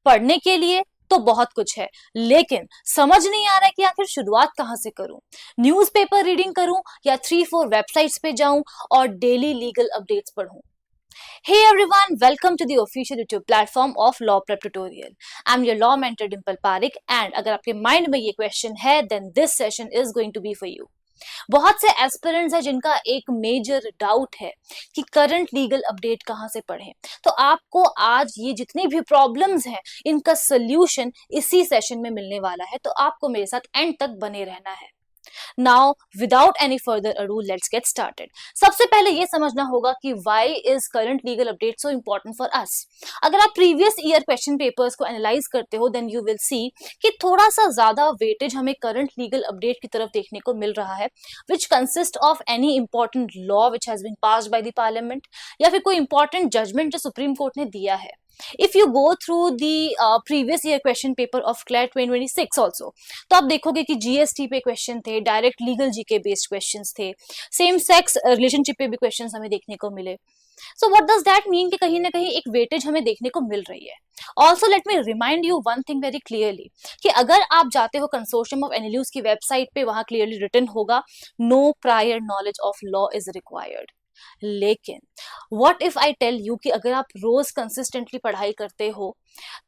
पढ़ने के लिए तो बहुत कुछ है, लेकिन समझ नहीं आ रहा है कि आखिर शुरुआत कहां से करूं। न्यूज़पेपर रीडिंग करूं या 3-4 वेबसाइट्स पे जाऊं और डेली लीगल अपडेट्स पढूं। Hey everyone, welcome to the official YouTube platform of Law Prep Tutorial. I'm your law mentor Dimple Parekh and अगर आपके माइंड में ये क्वेश्चन है then this session is going to be for you. बहुत से aspirants हैं जिनका एक मेजर डाउट है कि करंट लीगल अपडेट कहां से पढ़ें। तो आपको आज ये जितनी भी प्रॉब्लम्स हैं इनका सोल्यूशन इसी सेशन में मिलने वाला है, तो आपको मेरे साथ एंड तक बने रहना है। Now, without any further ado, let's get started. सबसे पहले ये समझना होगा कि why is current legal update so important for us? अगर आप previous year question papers को analyze करते हो, then you will see कि थोड़ा सा ज़्यादा weightage हमें current legal update की तरफ देखने को मिल रहा है, which consist of any important law which has been passed by the parliament या फिर कोई important judgment जो सुप्रीम कोर्ट ने दिया है. If you go through the previous year question paper of CLAT 2026 also, तो आप देखोगे कि जीएसटी पे क्वेश्चन थे, direct legal GK based questions थे, सेम सेक्स रिलेशनशिप पे भी क्वेश्चंस हमें देखने को मिले. So what does that mean कि कहीं ना कहीं एक वेटेज हमें देखने को मिल रही है. Also let me remind you one thing very clearly कि अगर आप जाते हो कंसोर्शियम ऑफ एनालिस्ट की वेबसाइट पे, वहां क्लियरली रिटन होगा no prior knowledge of law is required. लेकिन what if I tell you कि अगर आप रोज कंसिस्टेंटली पढ़ाई करते हो,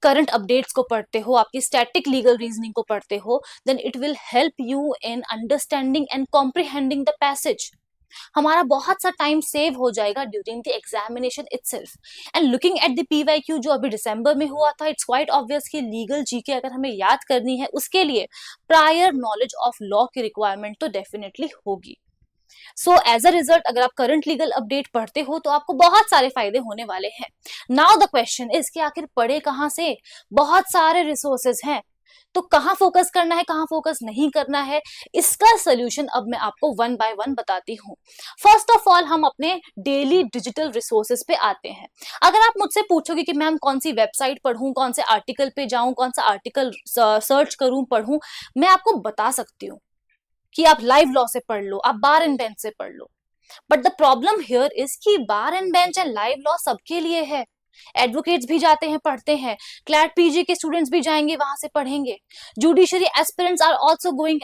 करंट अपडेट्स को पढ़ते हो, आपकी स्टैटिक लीगल रीजनिंग को पढ़ते हो, then it will help you in understanding and comprehending the passage. हमारा बहुत सा टाइम सेव हो जाएगा during the examination itself. And looking at the PYQ जो अभी दिसंबर में हुआ था, इट्स क्वाइट ऑब्वियस कि लीगल जीके अगर हमें याद करनी है उसके लिए प्रायर नॉलेज ऑफ लॉ की रिक्वायरमेंट तो डेफिनेटली होगी. सो एज अ रिजल्ट अगर आप करंट लीगल अपडेट पढ़ते हो तो आपको बहुत सारे फायदे होने वाले हैं. नाउ द क्वेश्चन इज कि आखिर पढ़े कहां से. बहुत सारे रिसोर्सेज हैं, तो कहां फोकस करना है, कहां फोकस नहीं करना है, इसका सोल्यूशन अब मैं आपको वन बाय वन बताती हूं. फर्स्ट ऑफ ऑल हम अपने डेली डिजिटल रिसोर्सेज पे आते हैं. अगर आप मुझसे पूछोगे कि मैम कौन सी वेबसाइट पढ़ूं, कौन से आर्टिकल पे जाऊं, कौन सा आर्टिकल सर्च करूं, पढ़ूं, मैं आपको बता सकती हूँ कि आप लाइव लॉ से पढ़ लो, आप बार एंड बेंच से पढ़ लो. But the problem here is कि Bar and Bench and Live Law सबके लिए है. एडवोकेट्स भी जाते हैं, पढ़ते हैं, क्लैट पीजी के स्टूडेंट्स भी जाएंगे, वहां से पढ़ेंगे. Judiciary aspirants are also going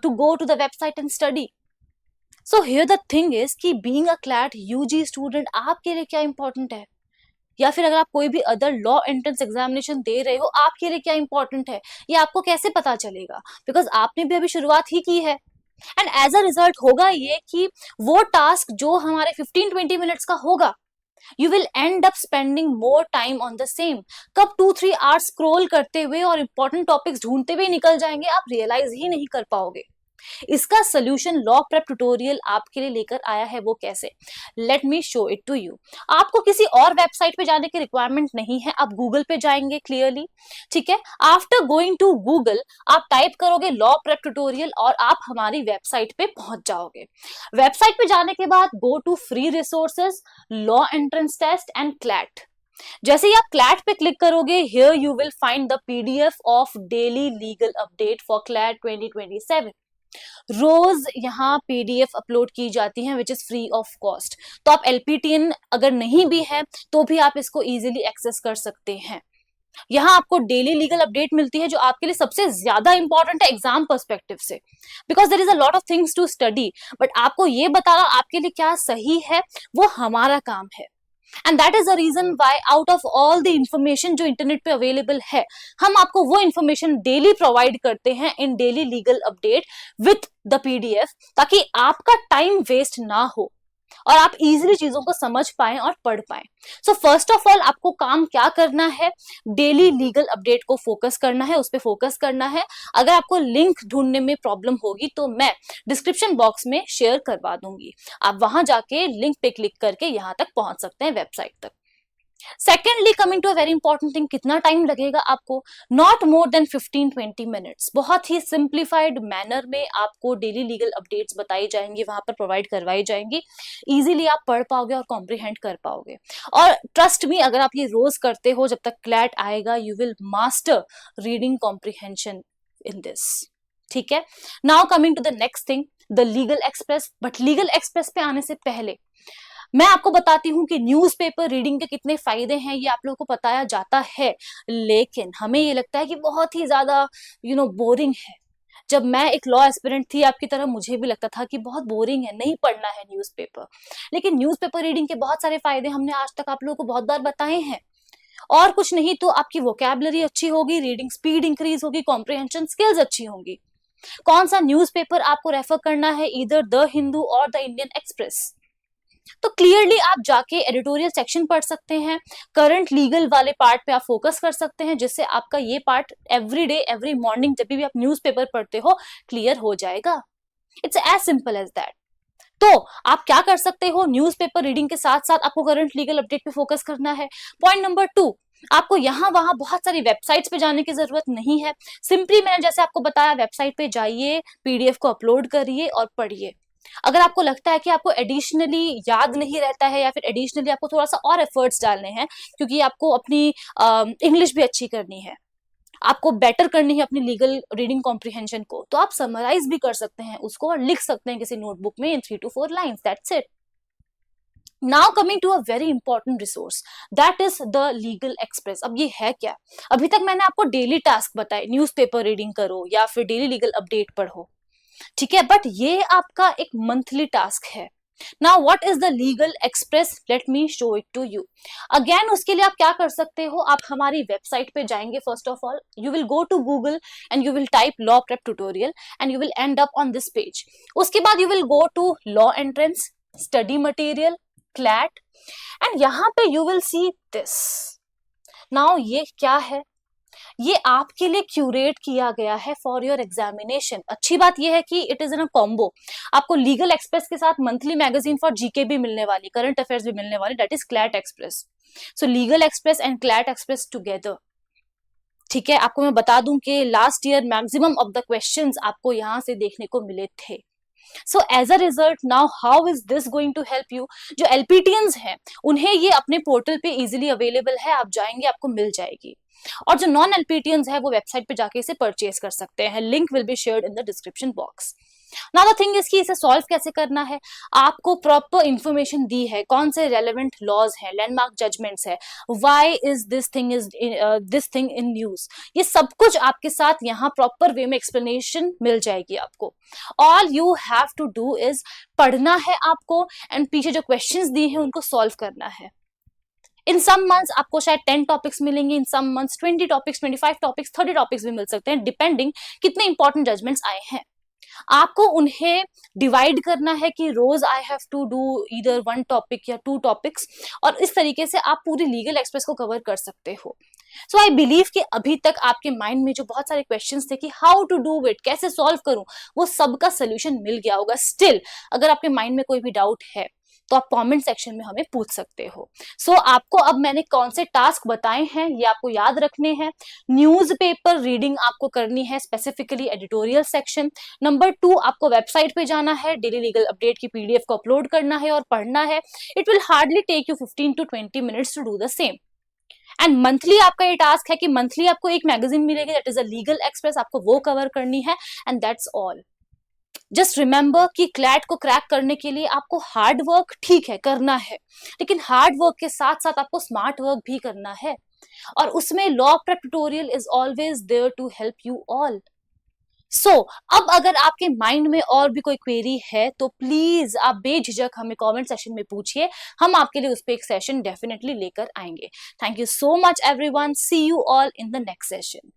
to go to the website and study. So here the thing is कि being a CLAT UG student आपके लिए क्या इंपॉर्टेंट है, या फिर अगर आप कोई भी अदर लॉ एंट्रेंस एग्जामिनेशन दे रहे हो आपके लिए क्या इंपॉर्टेंट है, ये आपको कैसे पता चलेगा, बिकॉज आपने भी अभी शुरुआत ही की है. एंड एज अ रिजल्ट होगा ये कि वो टास्क जो हमारे 15-20 मिनट्स का होगा, you will end up spending more time on the same. कब 2-3 आवर्स स्क्रॉल करते हुए और इंपॉर्टेंट टॉपिक्स ढूंढते हुए निकल जाएंगे, आप रियलाइज ही नहीं कर पाओगे. इसका सोल्यूशन लॉ प्रेप ट्यूटोरियल आपके लिए लेकर आया है. वो कैसे, let me show it to you. आपको किसी और वेबसाइट पे जाने की रिक्वायरमेंट नहीं है, आप गूगल पे जाएंगे क्लियरली. ठीक है, आफ्टर गोइंग टू गूगल आप टाइप करोगे लॉ प्रेप ट्यूटोरियल और आप हमारी वेबसाइट पे पहुंच जाओगे. वेबसाइट पे जाने के बाद go to free resources, law entrance test and CLAT. जैसे ही आप क्लैट पे क्लिक करोगे, here you will find the PDF of daily legal update for CLAT 2027. रोज यहाँ पीडीएफ अपलोड की जाती है which is free of cost. तो आप एलपीटीएन अगर नहीं भी है तो भी आप इसको इजीली एक्सेस कर सकते हैं. यहाँ आपको डेली लीगल अपडेट मिलती है जो आपके लिए सबसे ज्यादा इंपॉर्टेंट है एग्जाम पर्सपेक्टिव से, because there is a lot of things to study. But आपको ये बताना आपके लिए क्या सही है वो हमारा काम है. And that is the reason why out of all the information जो इंटरनेट पे अवेलेबल है, हम आपको वो इंफॉर्मेशन डेली प्रोवाइड करते हैं in daily legal update with the PDF, ताकि आपका टाइम वेस्ट ना हो और आप इजीली चीजों को समझ पाएं और पढ़ पाएं. सो फर्स्ट ऑफ ऑल आपको काम क्या करना है, डेली लीगल अपडेट को फोकस करना है, उस पर फोकस करना है. अगर आपको लिंक ढूंढने में प्रॉब्लम होगी तो मैं डिस्क्रिप्शन बॉक्स में शेयर करवा दूंगी, आप वहां जाके लिंक पे क्लिक करके यहां तक पहुंच सकते हैं, वेबसाइट तक. Secondly coming to a very important thing, कितना टाइम लगेगा आपको, नॉट मोर देन 15-20 मिनट्स. बहुत ही सिंप्लीफाइड मैनर में आपको डेली लीगल अपडेट्स बताई जाएंगी, वहां पर प्रोवाइड करवाई जाएंगी. इजीली आप पढ़ पाओगे और कॉम्प्रिहेंड कर पाओगे. और ट्रस्ट मी, अगर आप ये रोज करते हो, जब तक क्लैट आएगा you will master reading comprehension in this. ठीक है, now coming to the next thing, the legal express. But legal express पे आने से पहले मैं आपको बताती हूँ कि न्यूज़पेपर रीडिंग के कितने फायदे हैं, ये आप लोगों को बताया जाता है, लेकिन हमें ये लगता है कि बहुत ही ज्यादा बोरिंग है। जब मैं एक लॉ एस्पिरेंट थी आपकी तरह, मुझे भी लगता था कि बहुत बोरिंग है, नहीं पढ़ना है न्यूज़पेपर। लेकिन न्यूज़पेपर रीडिंग के बहुत सारे फायदे हमने आज तक आप लोगों को बहुत बार बताए हैं। और कुछ नहीं तो आपकी वोकैबुलरी अच्छी होगी, रीडिंग स्पीड इंक्रीज होगी, कॉम्प्रिहेंशन स्किल्स अच्छी होंगी। कौन सा न्यूज़पेपर आपको रेफर करना है? ईदर द हिंदू और द इंडियन एक्सप्रेस। तो क्लियरली आप जाके एडिटोरियल सेक्शन पढ़ सकते हैं, करंट लीगल वाले पार्ट पे आप फोकस कर सकते हैं, जिससे आपका ये part every day every morning जब भी आप न्यूज़पेपर पढ़ते हो क्लियर हो जाएगा। It's as simple as that. तो आप क्या कर सकते हो, न्यूज़पेपर रीडिंग के साथ साथ आपको करंट लीगल अपडेट पे फोकस करना है। पॉइंट नंबर 2, आपको यहां वहां बहुत सारी वेबसाइट्स पे जाने की जरूरत नहीं है। सिंपली मैंने जैसे आपको बताया, वेबसाइट पे जाइए, पीडीएफ को अपलोड करिए और पढ़िए। अगर आपको लगता है कि आपको एडिशनली याद नहीं रहता है, या फिर एडिशनली आपको थोड़ा सा और एफर्ट्स डालने हैं, क्योंकि आपको अपनी इंग्लिश भी अच्छी करनी है, आपको बेटर करनी है अपनी लीगल रीडिंग कॉम्प्रिहेंशन को, तो आप समराइज भी कर सकते हैं उसको और लिख सकते हैं किसी नोटबुक में in 3 to 4 lines, that's it. Now coming to a very important resource, that is the legal express. अब ये है क्या? अभी तक मैंने आपको डेली टास्क बताए, न्यूज़पेपर रीडिंग करो या फिर डेली लीगल अपडेट पढ़ो, ठीक है, बट ये आपका एक मंथली टास्क है। Now what is the legal express, let me show it to you. Again उसके लिए आप क्या कर सकते हो, आप हमारी वेबसाइट पे जाएंगे। First of all you will go to Google and you will type law prep tutorial and you will end up on this page. उसके बाद you will go to law entrance, study material, CLAT, and यहां पे you will see this. Now ये क्या है? ये आपके लिए क्यूरेट किया गया है फॉर योर एग्जामिनेशन। अच्छी बात ये है कि it is in a combo. आपको लीगल एक्सप्रेस के साथ मंथली मैगजीन फॉर जीके भी मिलने वाली, करंट अफेयर्स भी मिलने वाली, that is CLAT express. So legal express and CLAT express together, ठीक है। आपको मैं बता दूं कि last year maximum of the questions आपको यहां से देखने को मिले थे। So as a result, now how is this going to help you? जो एलपीटियंस हैं उन्हें ये अपने पोर्टल पे इजीली अवेलेबल है, आप जाएंगे आपको मिल जाएगी। और जो नॉन एलपीटियंस है वो वेबसाइट पे जाके इसे परचेज कर सकते हैं। Link will be shared in the description box. Now the thing is कि इसे सॉल्व कैसे करना है। आपको प्रॉपर इंफॉर्मेशन दी है, कौन से रेलेवेंट लॉज हैं, लैंडमार्क जजमेंट्स है, why is this thing in news, ये सब कुछ आपके साथ यहाँ प्रॉपर वे में एक्सप्लेनेशन मिल जाएगी आपको। All you have to do is पढ़ना है आपको, एंड पीछे जो क्वेश्चंस दिए हैं उनको सॉल्व करना है। इन सम मंथ्स आपको शायद 10 टॉपिक्स मिलेंगे, in some months 20 topics, 25 topics, 30 topics भी मिल सकते हैं, डिपेंडिंग कितने इंपॉर्टेंट जजमेंट्स आए हैं। आपको उन्हें डिवाइड करना है कि रोज I have to do either 1 topic या 2 टॉपिक्स, और इस तरीके से आप पूरी लीगल एक्सप्रेस को कवर कर सकते हो। सो आई बिलीव कि अभी तक आपके माइंड में जो बहुत सारे क्वेश्चंस थे कि हाउ टू डू इट, कैसे सॉल्व करूं, वो सबका सोल्यूशन मिल गया होगा। स्टिल अगर आपके माइंड में कोई भी डाउट है तो आप कमेंट सेक्शन में हमें पूछ सकते हो। सो आपको अब मैंने कौन से टास्क बताए हैं ये आपको याद रखने हैं। न्यूज़पेपर रीडिंग आपको करनी है, स्पेसिफिकली एडिटोरियल सेक्शन। नंबर 2, आपको वेबसाइट पे जाना है, डेली लीगल अपडेट की पीडीएफ को अपलोड करना है और पढ़ना है। It will hardly take you 15 to 20 minutes to do the same. And monthly आपका ये टास्क है कि मंथली आपको एक मैगजीन मिलेगी, that is a legal express, आपको वो कवर करनी है, and that's all. Just remember कि क्लैट को क्रैक करने के लिए आपको हार्ड वर्क ठीक है करना है, लेकिन हार्ड वर्क के साथ साथ आपको स्मार्ट वर्क भी करना है, और उसमें law prep tutorial is always there to help you all. So अब अगर आपके माइंड में और भी कोई क्वेरी है तो प्लीज आप बेझिझक हमें कमेंट सेक्शन में पूछिए, हम आपके लिए उस पर एक सेशन डेफिनेटली लेकर आएंगे। Thank you so much everyone, see you all in the next session.